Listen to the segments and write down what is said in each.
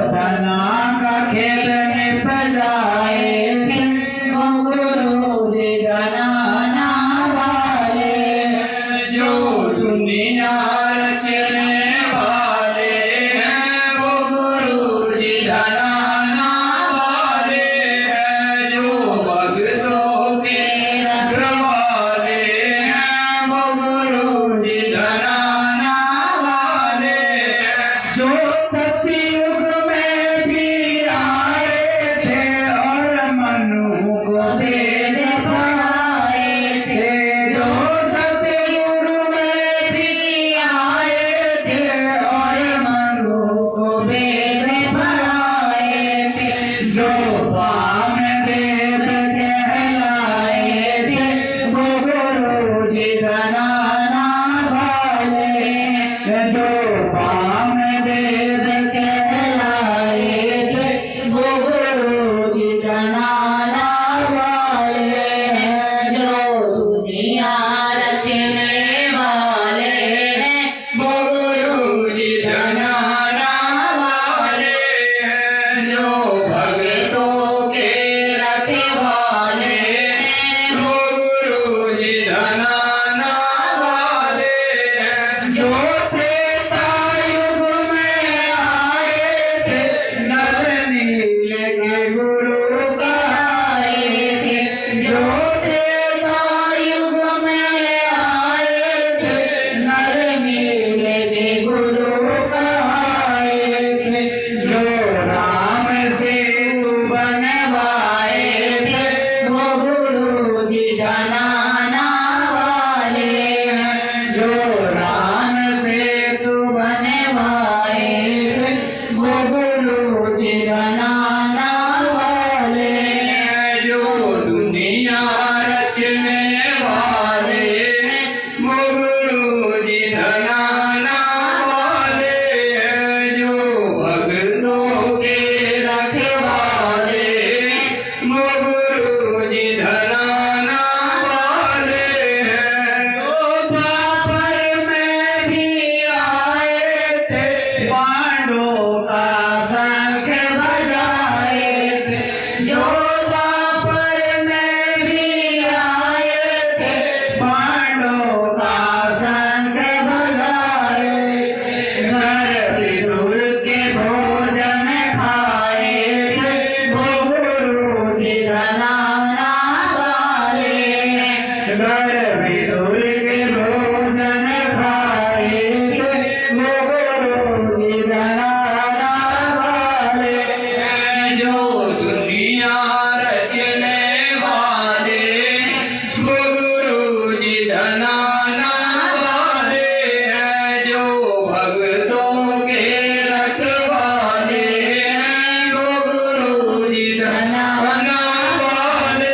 धना का खेल निप जाए वो गुरु जी धनाना वाले जो दुनिया रचने वाले हैं वो गुरु जी धनाना वाले हैं जो भक्तों के रखवाले हैं वो गुरु जी धनाना वाले हैं जो सतयुग में भी आए थे और मनु को वेद पढ़ाए थे जो सतयुग में भी आए थे और मनु को वेद पढ़ाए थे जो वामदेव कहलाए थे वो गुरु जी धनाना वाले हैं जो वामदेव कहलाए थे वो गुरु जी धनाना वाले हैं जो दुनिया रचने वाले हैं वो गुरु जी धनाना वाले हैं जो भक्तों के रखवाले हैं वो गुरु जी धनाना वाले हैं जो त्रेतायुग में आए थे नर नील के गुरु कहाए थे जो त्रेतायुग में आए थे नर नील के गुरु कहाए थे जो राम सेतु बनवाए थे वो गुरु जी धनाना वाले हैं जो राम सेतु बनवाए थे वो गुरु जी धनाना वाले हैं जो दुनिया रचने वाले हैं वो गुरु जी धनाना वाले हैं जो भक्तों के रखवाले हैं वो गुरु जी धनाना वाले हैं जो द्वापर में भी आए थे पांडवों का शंख बजाए थे जो द्वापर में भी आए थे पांडवों का शंख बजाए घर विदुर के भोजन खाए थे वो गुरु जी धनाना वाले हैं घर विदुर के भोजन खाए थे वो गुरु जी धनाना वाले हैं जो दुनिया रचने वाले वो गुरु जी धनाना वाले हैं जो भक्तों के रखवाले हैं वो गुरु जी धनाना वाले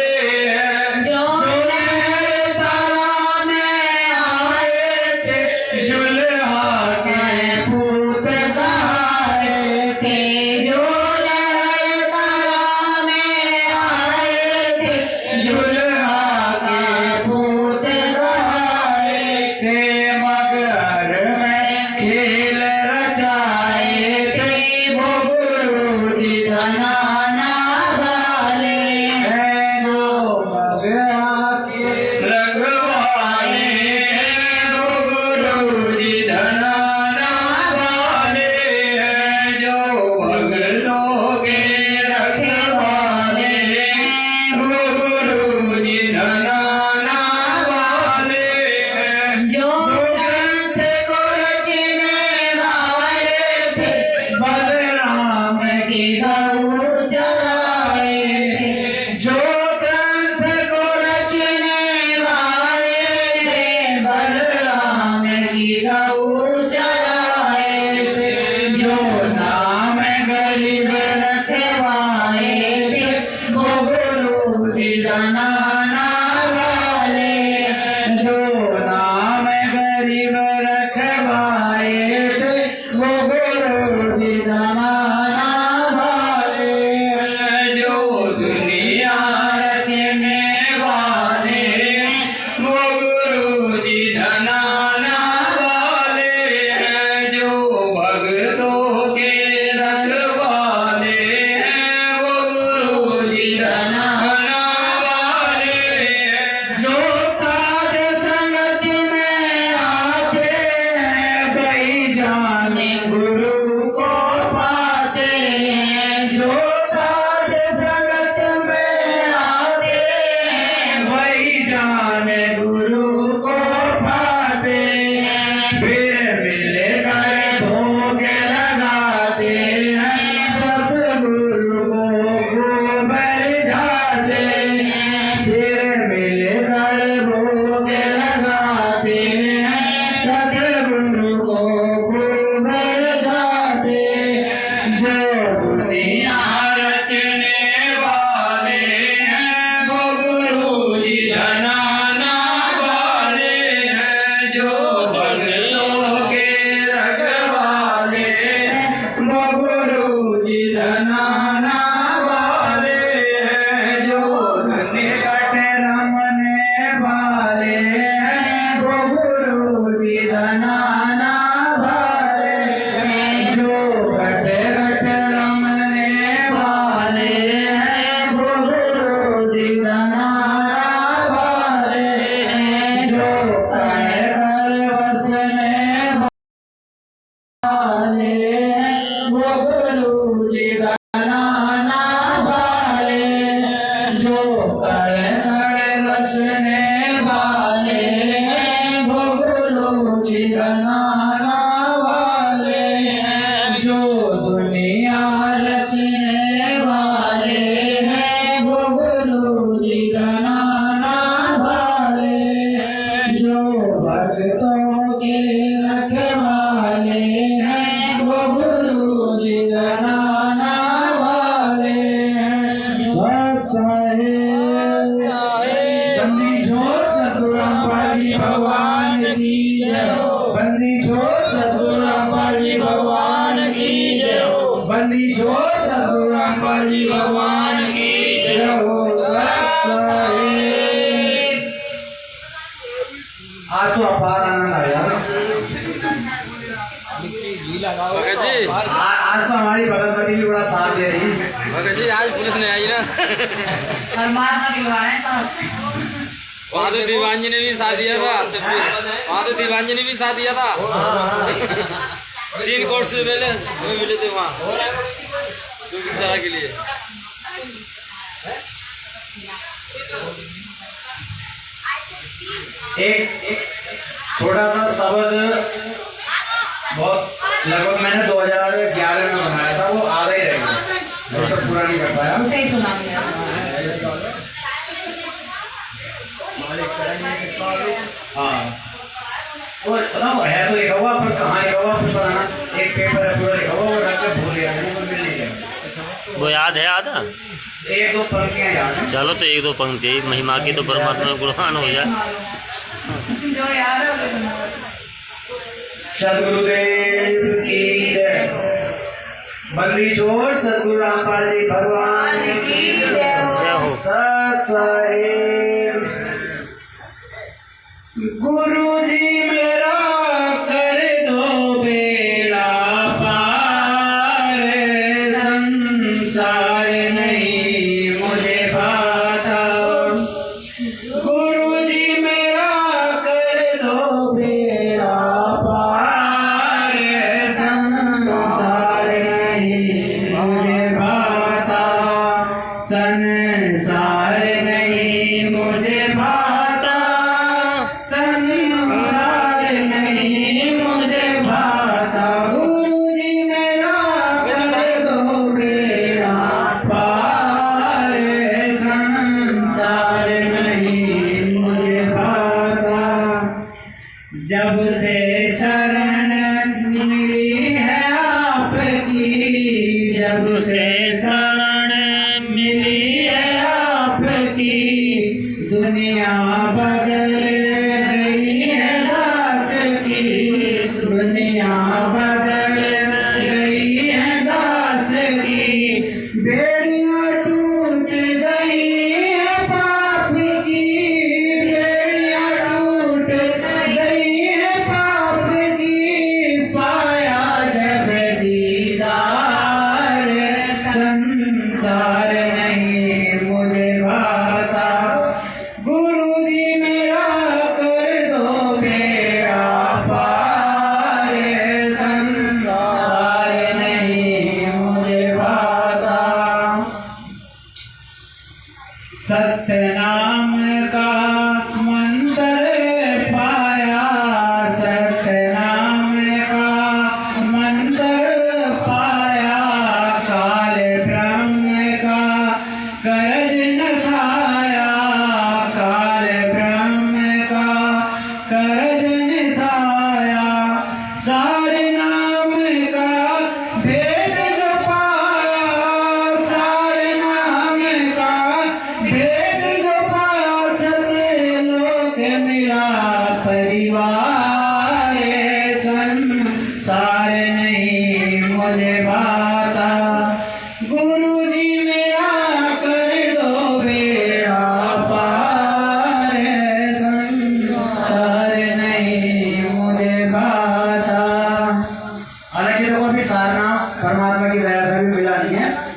हैं जो लहर तारा में आए थे जुल्हा के पूत कहाए थे जो लहर तारा में आए थे जुल्हा के पूत कहाए थे मगर में खेल रचाए थे वो गुरु जी धनाना वाले हैं जो मगर के रखवाले हैं वो गुरु जी धनाना वाले हैं जो भक्तों के रखवाले हैं वो गुरु जी धनाना वाले हैं जो ग्रंथ को रचने वाले थे बलराम की गौ चराए थे जो ग्रंथ को रचने वाले थे बलराम की गौ चराए थे जो नाम गरीब रखवाए थे वो गुरु जी धनाना वाले जो नाम गरीब रखवाए थे वो गुरु जी धनाना वाले दुनिया रचने वाले हैं वो गुरु जी धनाना वाले हैं जो भक्तों के रखवाले हैं वो गुरु जी धनाना वाले हैं जो निकट रमने वाले हैं वो गुरु जी धनाना वाले हैं जो घट घट रमने वाले हैं वो गुरु जी धनाना वाले हैं जो कण कण बसने वाले हैं वो गुरु जी धनाना वाले हैं जो कण कण बसने वाले हैं वो गुरु जी धनाना वाले हैं जो दुनिया रचने वाले हैं वो गुरु जी धनाना वाले हैं जो भक्तों के रखवाले हैं वो गुरु जी धनाना वाले हैं बंदी छोड़ सतगुरु पाली भगवान की जय हो बंदी छोड़ सतगुरु पाली भगवान की जय हो बंदी छोड़ सतगुरु पाली भगवान की जय हो आसो अपार आनंद आया भगत जी आज तो हमारी भगवती भी बड़ा साथ दे रही है भगत जी आज पुलिस ने आई ना वहाँ तो दीवान जी ने भी साथ दिया था वहाँ तो दीवान जी ने भी साथ दिया था 3 कोर्स से पहले हमें मिले थे वहाँ चारा के लिए एक छोटा सा शब्द बहुत लगभग मैंने 2011 में बनाया था वो आधा ही रह गया तो पूरा नहीं कर पाया सही सुना हाँ वो बताओ है तो लिखा हुआ पर कहाँ लिखा हुआ फिर बनाना एक पेपर है पूरा लिखा हुआ वो रख के भूल गया वो मिल नहीं गया वो याद है आधा 1-2 पंक्तियाँ याद हैं चलो तो 1-2 पंक्ति महिमा की तो परमात्मा में गुणगान हो जाए जो याद है सदगुरुदेव की जय बंदी छोड़ सदगुरु रामपाल जी भगवान की जय हो साहेब गुरु जी मेरा कर दो बेड़ा पार संसार नहीं मुझे भाता गुरु जी मेरा कर दो बेड़ा पार संसार नहीं मुझे भाता संसार नहीं मुझे भाता संसार नहीं मुझे भाता गुरु जी मेरा कर दो बेड़ा पार संसार नहीं मुझे भाता जब से शरण मिली है आपकी जब से शरण मिली है आपकी दुनिया बदल गई है दास की दुनिया बदल गई है दास की बेड़ियाँ टूट गई है पाप की बेड़ियाँ टूट गई है पाप की पाया जब दीदार संसार नहीं मुझे भाता गुरु जी मेरा कर दो बेड़ा पार संसार नहीं मुझे भाता सतनाम का मंत्र पाया सतनाम का मंत्र पाया काल ब्रह्म का करज नसाया काल ब्रह्म का करज नसाया सारे नाम का भेद पाया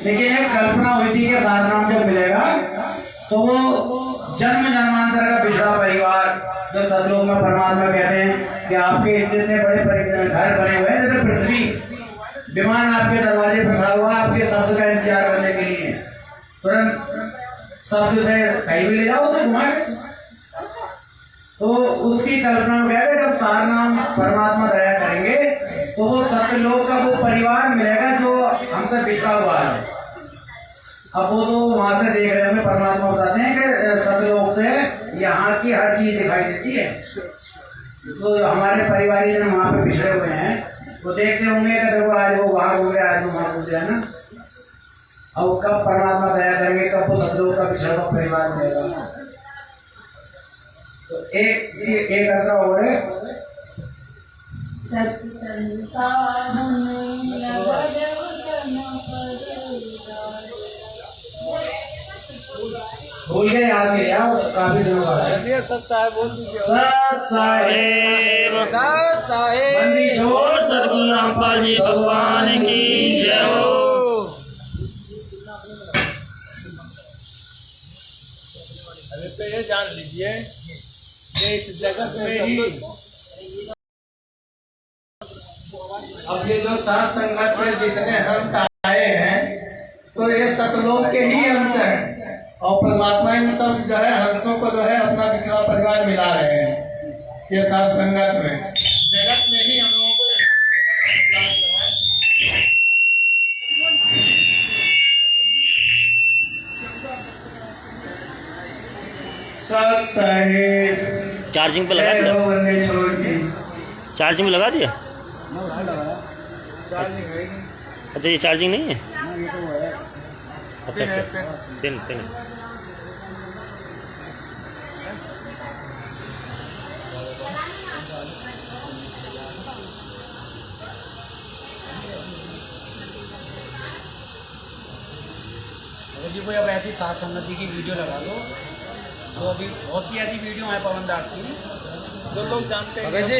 लेकिन एक कल्पना हुई थी कि सार नाम जब मिलेगा तो वो जन्म जन्मांतर का पिछड़ा परिवार, जो सतलोक में परमात्मा कहते हैं कि आपके इतने बड़े घर बने हुए हैं जैसे पृथ्वी, विमान आपके दरवाजे पर खड़ा हुआ, आपके शब्द का इंतजार करने के लिए, तुरंत शब्द से कहीं भी ले जाओ उसे घुमा के। तो उसकी कल्पना में कहते जब सार नाम परमात्मा दया करेंगे तो वो सत्यलोक का वो परिवार मिलेगा जो हमसे पिछड़ा हुआ है। अब वो तो वहां से देख रहे होंगे, परमात्मा बताते हैं कि सत्यलोक से यहाँ की हर चीज दिखाई देती है। तो हमारे परिवारी जन वहाँ पे पिछड़े हुए हैं वो देखते होंगे कि देखो आज वो वहां घूम गया, आज वो वहां घूम गया ना। अब कब परमात्मा दया करेंगे, कब वो सत्यलोक का पिछड़ा हुआ परिवार मिलेगा। तो एक अर्थ और है भूल गए, याद नहीं यार, काफी दिनों बाद है। सत साहेब बंदी छोड़ सदगुरु रामपाल जी भगवान की जय हो। अरे तो ये जान लीजिए कि इस जगत में ही अब ये जो सात संगत में जितने हंस आए हैं तो ये सतलोक के ही हंस हैं और परमात्मा इन सब जो है हंसों को जो है अपना पिछड़ा परिवार मिला रहे हैं। ये सात संगत में जगत में ही हम लोगों को सत साहिब चार्जिंग पे लगा दिया, चार्जिंग में लगा दिया। अच्छा ये चार्जिंग नहीं है, अच्छा अच्छा दिन दिन जी कोई अब ऐसी सात संगति की वीडियो लगा दो, तो अभी बहुत सी ऐसी वीडियो है पवन दास की जो लोग जानते हैं भगत जी,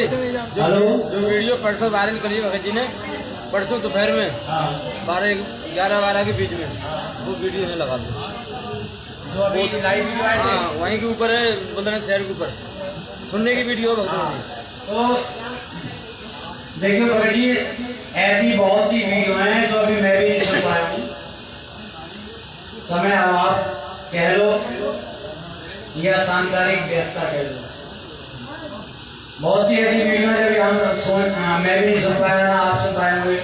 हेलो जो वीडियो परसों वायरल करी भगत जी ने, परसों दोपहर में 11 के बीच में वो वीडियो ने लगा दो, जो अभी लाइव वीडियो आए थे। हाँ वहीं के ऊपर है, बुलंदशहर शहर के ऊपर सुनने की वीडियो भगत जी। तो देखिए भगत जी, ऐसी बहुत सी वीडियो हैं जो अभी मैं भी नहीं सुन पाया हूँ, समय अभाव कह लो या सांसारिक व्यस्तता कह लो। बहुत सी ऐसी वीडियो है जब हम मैं भी नहीं सुन पाया ना आप सुन पाए होंगे।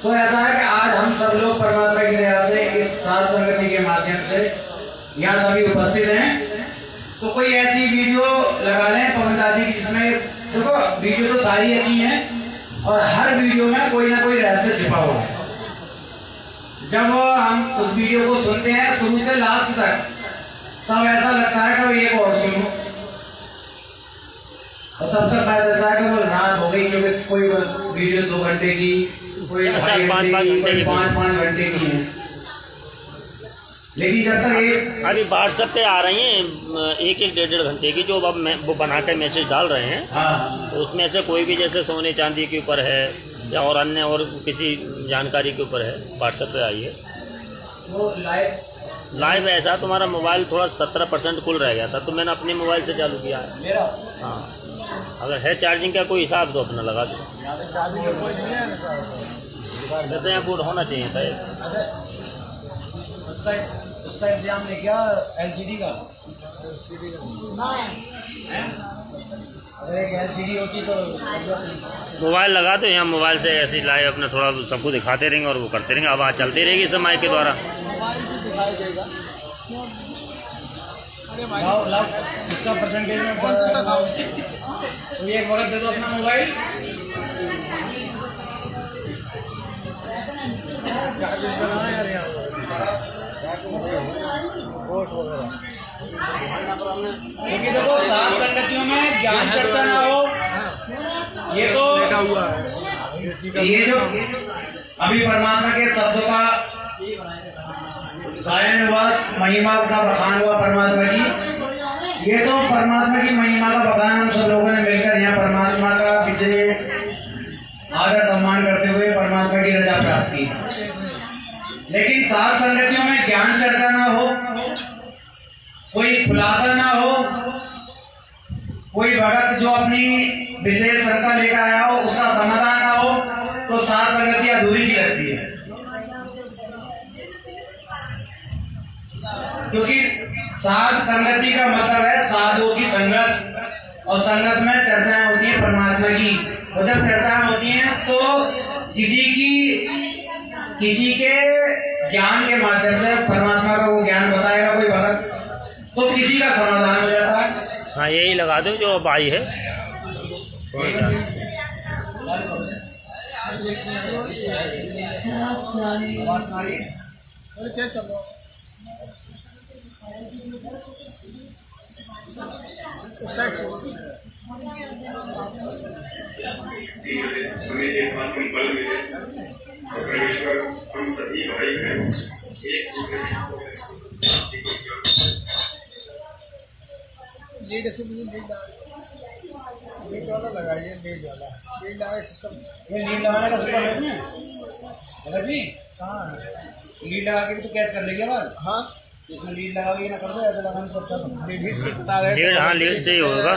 तो ऐसा है कि आज हम सब लोग परमात्मा की दया से इस सात संगति के माध्यम से यहाँ सभी उपस्थित हैं। तो कोई ऐसी वीडियो लगा लें पवन दास जी की, जिसमें देखो वीडियो तो सारी अच्छी हैं और हर वीडियो में कोई ना कोई रहस्य छिपा हुआ है। जब हम उस वीडियो को सुनते हैं शुरू से लास्ट तक, तब ऐसा लगता है कि एक और सुनो, और तब तक पता चलता है कि वो रात हो गई, क्योंकि कोई वीडियो 2 घंटे की, कोई 2.5 घंटे की, कोई 5 घंटे की है। लेकिन जब तक एक अभी व्हाट्सएप पे आ रही हैं 1-1 घंटे की, जो अब वो बना कर मैसेज डाल रहे हैं। हाँ तो उसमें से कोई भी जैसे सोने चांदी के ऊपर है या और अन्य और किसी जानकारी के ऊपर है, व्हाट्सएप पे आई है। वो लाइव ऐसा तुम्हारा मोबाइल थोड़ा 17% कुल रह गया था, तो मैंने अपने मोबाइल से चालू किया है मेरा। हाँ, अगर है चार्जिंग का कोई हिसाब तो अपना लगा दो। वैसे यहाँ बोर्ड होना चाहिए था। अच्छा उसका इंतजाम नहीं किया LCD का? अगर एक LCD होती तो मोबाइल लगा दो, यहाँ मोबाइल से ऐसे लाइव अपना थोड़ा सबको दिखाते रहेंगे और वो करते रहेंगे, आवाज़ चलती रहेगी इस माइक के द्वारा। लाओ इसका परसेंटेज में तो एक वक्त दे दो अपना मोबाइल। क्योंकि देखो सात संगतियों में ज्ञान चर्चा ना हो, ये तो ये जो अभी परमात्मा के शब्दों का गायन हुआ, महिमा का बखान हुआ परमात्मा की, ये तो परमात्मा की महिमा का बखान हम सब लोगों ने मिलकर यहाँ परमात्मा का पिछले आदर सम्मान करते हुए परमात्मा की रजा प्राप्त की। लेकिन सात संगतियों में ज्ञान चर्चा ना हो, कोई खुलासा ना हो, कोई भगत जो अपनी विशेष शंका लेकर आया हो उसका समाधान ना हो, तो सात संगति अधूरी सी लगती है। क्योंकि सात संगति का मतलब है साधुओं की संगत, और संगत में चर्चाएं होती है परमात्मा की। और जब चर्चाएं होती हैं तो किसी के ज्ञान के माध्यम से परमात्मा का वो ज्ञान बताएगा कोई भगत, तो किसी का समाधान हो जाता है। हाँ यही लगा दो जो अब आई है। हमें एक बात हम बल मिले और परमेश्वर हम सभी भाई हैं, एक दूसरे लीड लगाने का सिस्टम है अगर जी लीड लगा के भी तो कैच कर लेगी अब। हाँ इसमें लीड लगा के ना कर दो, ऐसे लगाने से अच्छा तो लीड, हाँ लीड से ही होगा।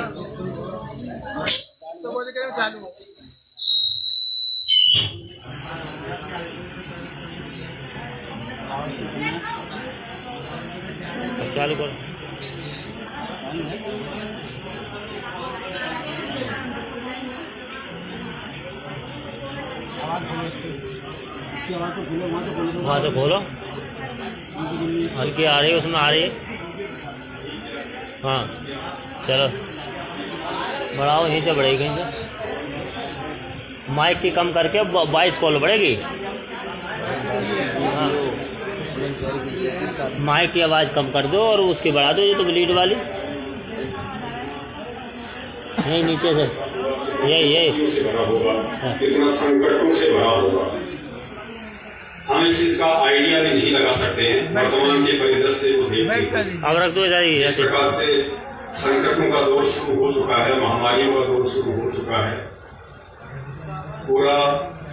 चालू चालू करो। वहाँ से खोलो, हल्की आ रही है, उसमें आ रही है। हाँ चलो बढ़ाओ, यहीं से बढ़ेगी, कहीं से माइक की कम करके 22 कॉल बढ़ेगी। हाँ माइक की आवाज़ कम कर दो और उसकी बढ़ा दो, ये तो लीड वाली यही नीचे से यही से भरा होगा, कितना संकटों से भरा होगा। हम इस चीज का आइडिया भी नहीं लगा सकते हैं वर्तमान के परिदृश्य को देखते हुए। अब रख दो इस प्रकार से संकटों का दौर शुरू हो चुका है, महामारियों का दौर शुरू हो चुका है। पूरा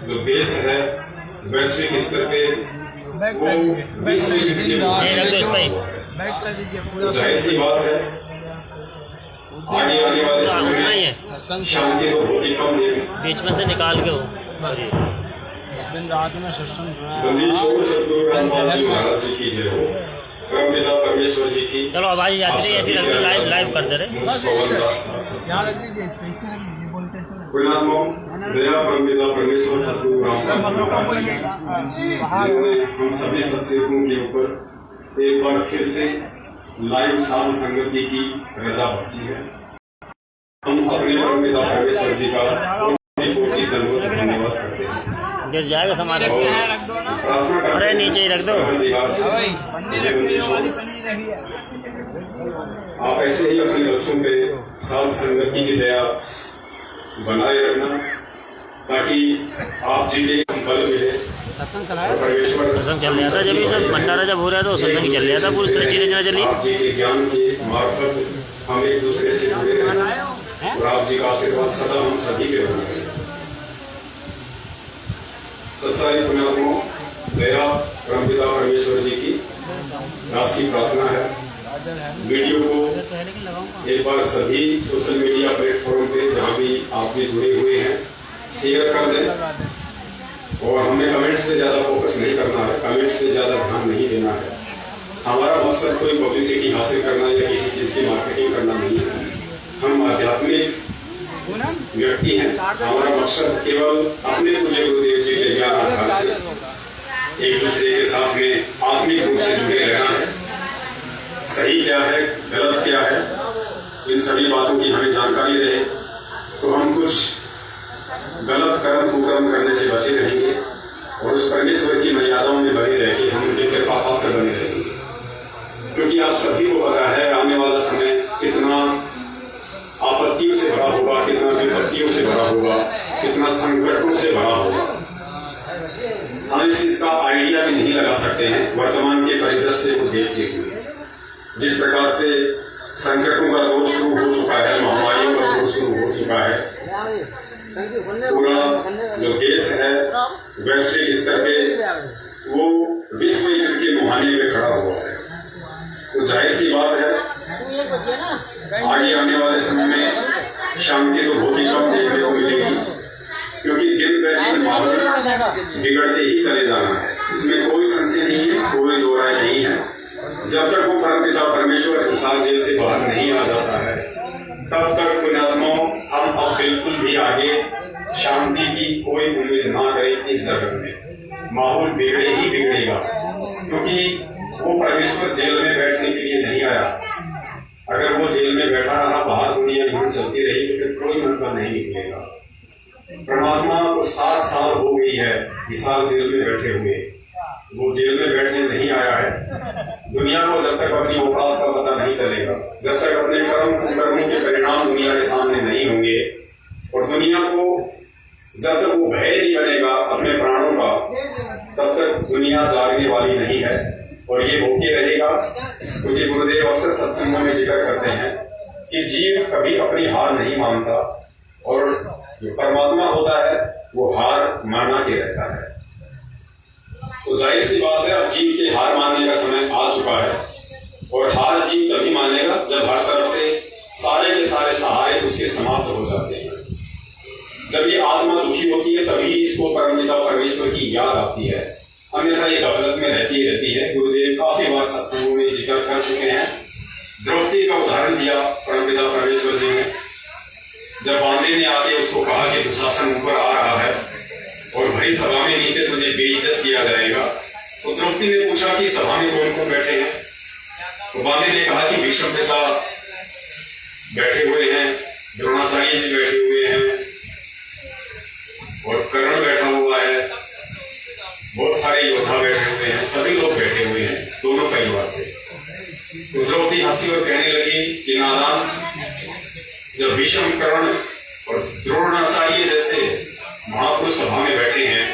जो देश है वैश्विक स्तर पे वो विश्व युद्ध के तो जाहिर सी बात है आने वाले समय में शांति तो बहुत ही कम है। बीच में से निकाल के हो दिन रात में सत्संग बंदीछोड़ सतगुरु रामपाल जी महाराज जी की जय हो, परमपिता परमेश्वर जी की। चलो आवाज जाती है ऐसी रख दो, लाइव कर दे रहे। पुण्यात्मा दया परमपिता परमेश्वर सतगुरु रामपाल जी जिन्होंने हम सभी सत्संगों के ऊपर एक बार फिर से लाइव साध संगति की रजा बख्शी है। हम अपने परमपिता परमेश्वर जी का कोटि दंडवत धन्यवाद करते हैं। गिर जाएगा सामान, प्रार्थना करते अरे नीचे ही रख दो। आप ऐसे ही अपने बच्चों पे साध संगति की दया बनाए रखना ताकि आप जी के बल मिले। परमेश्वर सत्संग चल रहा था जब ये सब भंडारा जब हो रहा था, सत्संग चल रहा था, पूरी तरह चीजें ना चली। आप जी के ज्ञान के मार्फत हम एक दूसरे से जुड़े रहें और आप जी का आशीर्वाद सदा हम सभी के बना रहे। सत्सारी पुण्यात्मा दया परमपिता परमेश्वर जी की दास की प्रार्थना है वीडियो को एक बार सभी सोशल मीडिया प्लेटफॉर्म पे जहाँ भी आप जी जुड़े हुए हैं शेयर कर दें। और हमें कमेंट्स पे ज्यादा फोकस नहीं करना है, कमेंट्स पे ज्यादा ध्यान नहीं देना है। हमारा मकसद कोई पब्लिसिटी हासिल करना या किसी चीज की मार्केटिंग करना नहीं है। हम आध्यात्मिक व्यक्ति हैं, हमारा मकसद केवल अपने पूज्य गुरुदेव जी के ज्ञान आधार से एक दूसरे के साथ में आत्मिक रूप से जुड़े रहना है। सही क्या है गलत क्या है इन सभी बातों की हमें जानकारी रहे तो हम कुछ गलत कर्म कुकर्म करने से बचे रहेंगे और उस परमेश्वर की मर्यादाओं में बने रह के हम उनके कृपा पात्र बने रहेंगे। क्योंकि आप सभी को पता है आने वाला समय कितना आपत्तियों से भरा होगा, कितना विपत्तियों से भरा होगा, कितना संकटों से भरा होगा। हम इस चीज का आइडिया भी नहीं लगा सकते हैं वर्तमान के परिदृश्य को देखते हुए। जिस प्रकार से संकटों का दौर शुरू हो चुका है, महामारियों का दौर शुरू हो चुका है, पूरा जो देश है वैश्विक स्तर पे वो विश्व युद्ध के मुहाने में खड़ा हुआ है। तो जाहिर सी बात है आगे आने वाले समय में शांति तो बहुत ही कम देखने को मिलेगी, क्योंकि दिन प्रतिदिन माहौल बिगड़ते ही चले जाना है। इसमें कोई संशय नहीं है, कोई दो राय नहीं है। जब तक वो परमपिता परमेश्वर हिसार जेल से बाहर नहीं आ जाता है, तब तक पुण्यात्माओं हम अब बिल्कुल भी आगे शांति की कोई उम्मीद ना करें। इस जगत में माहौल बिगड़े ही बिगड़ेगा, क्योंकि वो परमेश्वर जेल में बैठने के लिए नहीं आया। अगर वो जेल में बैठा रहा, बाहर दुनिया यूं चलती रही, तो फिर कोई मतलब नहीं निकलेगा। परमात्मा को 7 साल हो गई है हिसार जेल में बैठे हुए। वो जेल में बैठने नहीं आया है। दुनिया को जब तक अपनी औकात का पता नहीं चलेगा, जब तक अपने कर्मों के परिणाम दुनिया के सामने नहीं होंगे, और दुनिया को जब तक वो भय नहीं बनेगा अपने प्राणों का, तब तक दुनिया जागने वाली नहीं है। और ये होके रहेगा, क्योंकि गुरुदेव अक्सर सत्संगों में जिक्र करते हैं कि जीव कभी अपनी हार नहीं मानता, और जो परमात्मा होता है वो हार माना के रहता है। तो जाहिर सी बात है, अब जीव के हार मानने का समय आ चुका है, और हार जीव तभी मानेगा जब हर तरफ से सारे के सारे सहारे उसके समाप्त हो जाते हैं। जब ये आत्मा दुखी होती है, तभी इसको परमपिता परमेश्वर की याद आती है, अन्यथा ये गफलत में रहती है। गुरुदेव काफी बार सत्संगों में जिक्र कर चुके हैं। द्रौपदी का उदाहरण दिया परमपिता परमेश्वर जी ने। जब बांदे ने आके उसको कहा कि दुशासन ऊपर आ रहा है और भाई सभा में नीचे तुझे बेइज्जत किया जाएगा, तो द्रौपदी ने पूछा कि सभा में कौन कौन बैठे हैं। तो बांदे ने कहा कि भीष्म पिता बैठे हुए हैं, द्रोणाचार्य जी बैठे हुए हैं, और कर्ण बैठा हुआ है, बहुत सारे योद्धा बैठे हुए हैं, सभी लोग बैठे हुए हैं दोनों परिवार से। तो द्रौपदी हंसी और कहने लगी कि नारायण, जब भीष्म, कर्ण और द्रोणाचार्य जैसे महापुरुष सभा में बैठे हैं,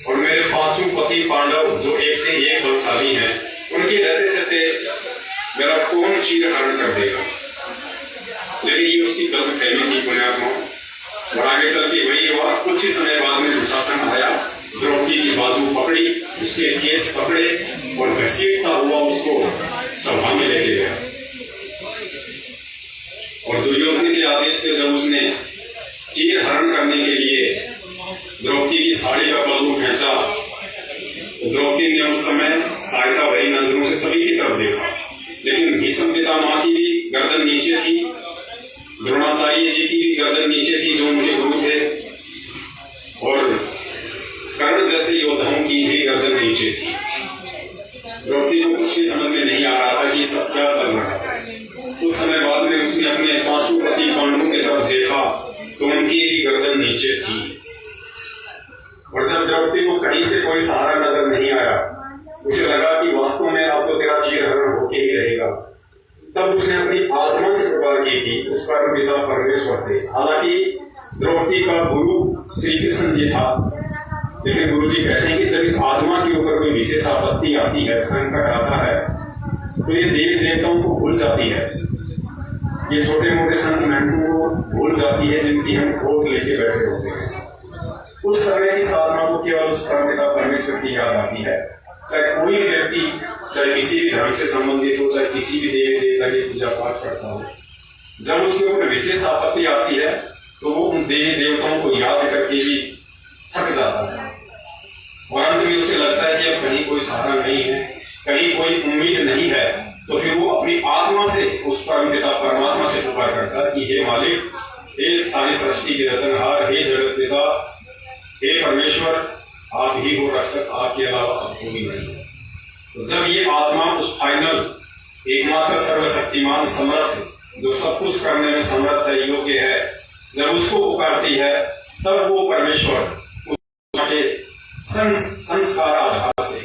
और मेरे 5 पति पांडव जो एक से एक बलशाली हैं, उनके रहते सहते मेरा कौन चीर हरण कर देगा। लेकिन ये उसकी गलत फहमी थी पुण्यात्मा, और आगे चल के वही हुआ। कुछ ही समय बाद में दुशासन आया, द्रौपदी की बाजू पकड़ी, उसके केस पकड़े और घसीटता हुआ उसको सभा में लेके गया। और दुर्योधन के आदेश पे जब उसने चीर हरण करने के लिए द्रौपदी की साड़ी का पल्लू खींचा, तो द्रौपदी ने उस समय सहायता भरी नजरों से सभी की तरफ देखा, लेकिन भीष्म पितामह की भी गर्दन नीचे थी, द्रोणाचार्य जी की भी गर्दन नीचे थी जो उनके गुरु थे, और कर्ण जैसे योद्धाओं की भी गर्दन नीचे थी। द्रौपदी को कुछ भी समझ में नहीं आ रहा था कि सब क्या चल रहा है। उस समय बाद में उसने अपने 5 पति पांडवों की तरफ देखा, तो उनकी भी गर्दन नीचे थी। और जब द्रौपदी को कहीं से कोई सहारा नजर नहीं आया, उसे लगा कि वास्तव में अब तो तेरा चीरहरण होके ही रहेगा, तब उसने अपनी आत्मा से पुकार की थी, उस परमपिता परमेश्वर से। हालांकि द्रौपदी का गुरु श्री कृष्ण जी था, लेकिन गुरु जी कहते हैं कि जब इस आत्मा के ऊपर कोई विशेष आपत्ति आती है, संकट आता है, तो ये देव देवताओं को भूल जाती है, ये छोटे मोटे संत महंतों को भूल जाती है, जिनकी हम खोट लेके बैठे होते हैं। उस समय इस आत्मा को केवल उस परमपिता परमेश्वर की याद आती है। चाहे कोई भी व्यक्ति, चाहे किसी भी धर्म से संबंधित हो, चाहे किसी भी देवी देवता की पूजा पाठ करता हो, जब उसके ऊपर विशेष आपत्ति आती है, तो वो उन देवी देवताओं को याद करके ही थक जाता है, और अंत में उसे लगता है कि अब कहीं कोई सहारा नहीं है, कहीं कोई उम्मीद नहीं है। तो फिर वो अपनी आत्मा से उस परमपिता परमात्मा से पुकार करता है कि हे मालिक, हे सारी सृष्टि के रचनहार, हे जगत पिता, हे परमेश्वर, आप ही हो रक्षक, आपके अलावा अब कोई नहीं है। तो जब ये आत्मा उस फाइनल एकमात्र सर्वशक्तिमान समर्थ, जो सब कुछ करने में समर्थ है, योग्य है, जब उसको पुकारती है, तब वो परमेश्वर उसके संस्कार आधार से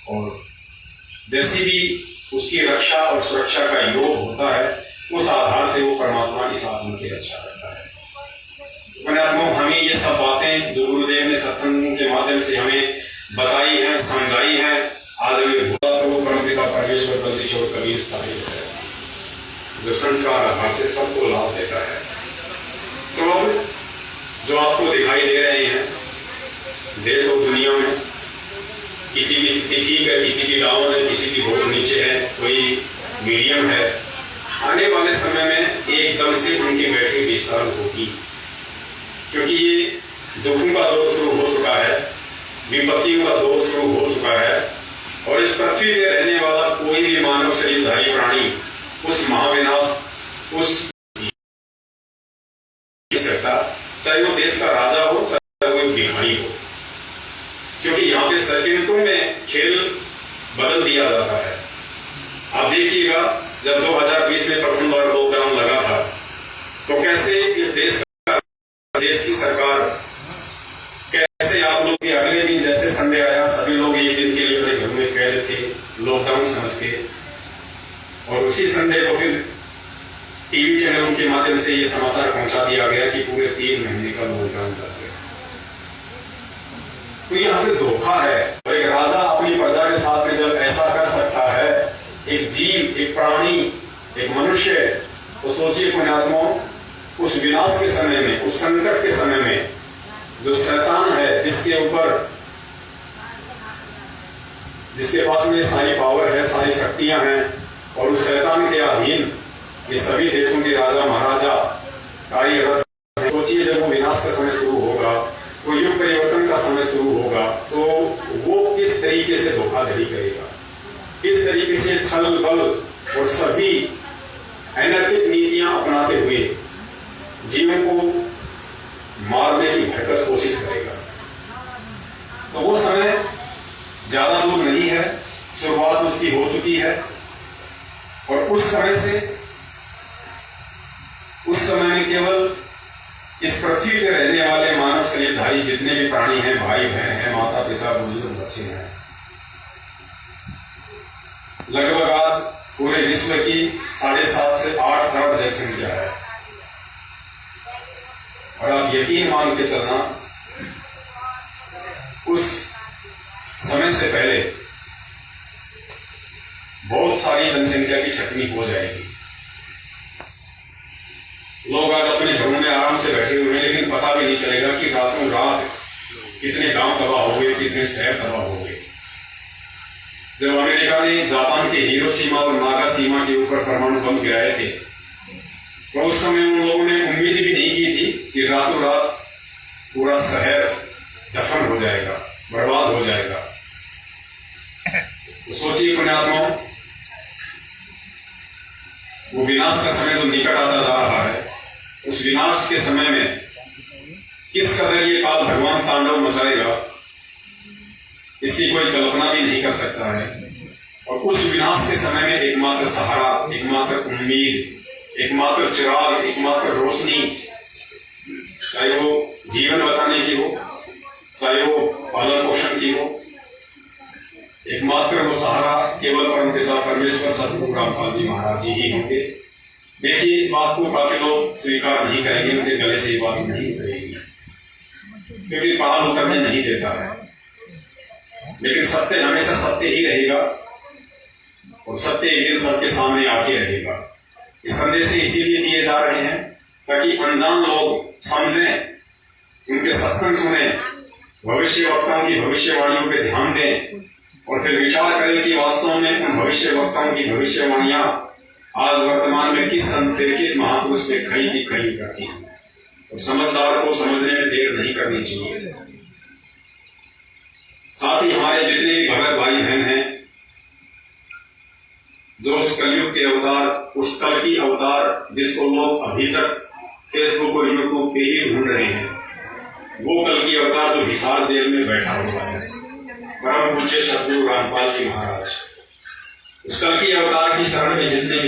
और जैसी भी उसकी रक्षा और सुरक्षा का योग होता है, उस आधार से वो परमात्मा इस आत्मा की रक्षा करता है। पुण्यात्मा, हमें ये सब बातें जो गुरुदेव ने सत्संगों के माध्यम से हमें बताई हैं, समझाई हैं, आज हमें भूला तो वो परमपिता परमेश्वर बंदिशोर कबीर साहिब है, जो संस्कार आधार से सबको लाभ देता है। तो अब जो आपको दिखाई दे रहे हैं देश और दुनिया में, किसी की स्थिति ठीक है, किसी की डाउन है, किसी की बहुत नीचे है, कोई मीडियम है। आने वाले समय में एकदम से उनकी बैटरी डिस्चार्ज होगी, क्योंकि ये दुखों का दौर शुरू हो चुका है, विपत्तियों का दौर शुरू हो चुका है। और इस पृथ्वी पे रहने वाला कोई भी मानव शरीरधारी प्राणी उस महाविनाश उस सकता, चाहे वो देश का राजा हो, चाहे वो भिखारी हो, क्योंकि यहाँ पे सेकंडों में खेल बदल दिया जाता है। आप देखिएगा, जब 2020 में प्रथम बार लॉकडाउन लगा था, तो कैसे इस देश की सरकार, कैसे आप लोग के अगले दिन जैसे संडे आया, सभी लोग एक दिन के लिए अपने घर में कैद थे लॉकडाउन समझ के, और उसी संडे को फिर टीवी चैनलों के माध्यम से ये समाचार पहुंचा दिया गया कि पूरे 3 महीने का लॉकडाउन कर दिया। तो यहाँ पे धोखा है। और एक राजा अपनी प्रजा के साथ में जब ऐसा कर सकता है, एक जीव, एक प्राणी, एक मनुष्य, तो सोचिए पुण्यात्माओं, उस विनाश के समय में, उस संकट के समय में जो शैतान है, जिसके पास में सारी पावर है, सारी शक्तियां हैं, और उस शैतान के अधीन ये सभी देशों के राजा महाराजा कार्यरत। सोचिए जब वो विनाश का समय शुरू होगा, तो युग परिवर्तन का समय शुरू होगा, तो वो किस तरीके से धोखाधड़ी करेगा, किस तरीके से छल बल और सभी अनैतिक नीतियां अपनाते हुए जीवन को मारने की भयंकर कोशिश करेगा। तो वो समय ज्यादा दूर नहीं है, शुरुआत उसकी हो चुकी है। और उस समय में केवल इस पृथ्वी पे रहने वाले मानव शरीरधारी जितने भी प्राणी हैं, भाई बहन हैं, माता पिता बुजुर्ग बच्चे हैं, लगभग आज पूरे विश्व की 7.5 से 8 अरब जनसंख्या है। और आप यकीन मान के चलना, उस समय से पहले बहुत सारी जनसंख्या की छटनी हो जाएगी। लोग आज अपने घरों में आराम से बैठे हुए हैं, लेकिन पता भी नहीं चलेगा कि रातों रात कितने गांव तबाह हो गए, कितने शहर तबाह हो गए। जब अमेरिका ने जापान के हिरोशिमा और नागासाकी के ऊपर परमाणु बम गिराए थे, तो उस समय उन लोगों ने उम्मीद भी नहीं की थी कि रातों रात पूरा शहर दफन हो जाएगा, बर्बाद हो जाएगा। तो सोचिए पुण्यात्माओं, वो विनाश का समय जो निकट आता जा रहा है, उस विनाश के समय में किस कदर ये काल भगवान तांडव मचाएगा, इसकी कोई कल्पना भी नहीं कर सकता है। और उस विनाश के समय में एकमात्र सहारा, एकमात्र उम्मीद, एकमात्र चिराग, एकमात्र रोशनी, चाहे वो जीवन बचाने की हो, चाहे वो पालन पोषण की हो, एकमात्र वो सहारा केवल परमपिता परमेश्वर सदगुरु रामपाल जी महाराज जी ही होंगे। देखिए, इस बात को काफी लोग स्वीकार नहीं करेंगे, उनके गले से ये बात नहीं उतरेगी, क्योंकि पहाड़ उतरने नहीं देता है। लेकिन सत्य हमेशा सत्य ही रहेगा, और सत्य एक दिन सबके सामने आके रहेगा। ये संदेश इसीलिए दिए जा रहे हैं ताकि अनजान लोग समझें, उनके सत्संग सुने, भविष्य वक्ताओं की भविष्यवाणियों पे ध्यान दें, और फिर विचार करें कि वास्तव में उन भविष्य वक्ताओं की भविष्यवाणियां आज वर्तमान में किस संत पे, किस महापुरुष पे खरी की खरी करती हैं। और समझदार को समझने में देर नहीं करनी चाहिए। साथ ही हमारे जितने भी भगत भाई बहन हैं, जो उस कलयुग के अवतार, उस कल की अवतार जिसको लोग अभी तक फेसबुक और यूट्यूब पे ही ढूंढ रहे हैं, वो कल की अवतार जो हिसार जेल में बैठा हुआ है, परम पूज्य सदगुरु रामपाल जी महाराज, उस कल की अवतार की शरण में जितने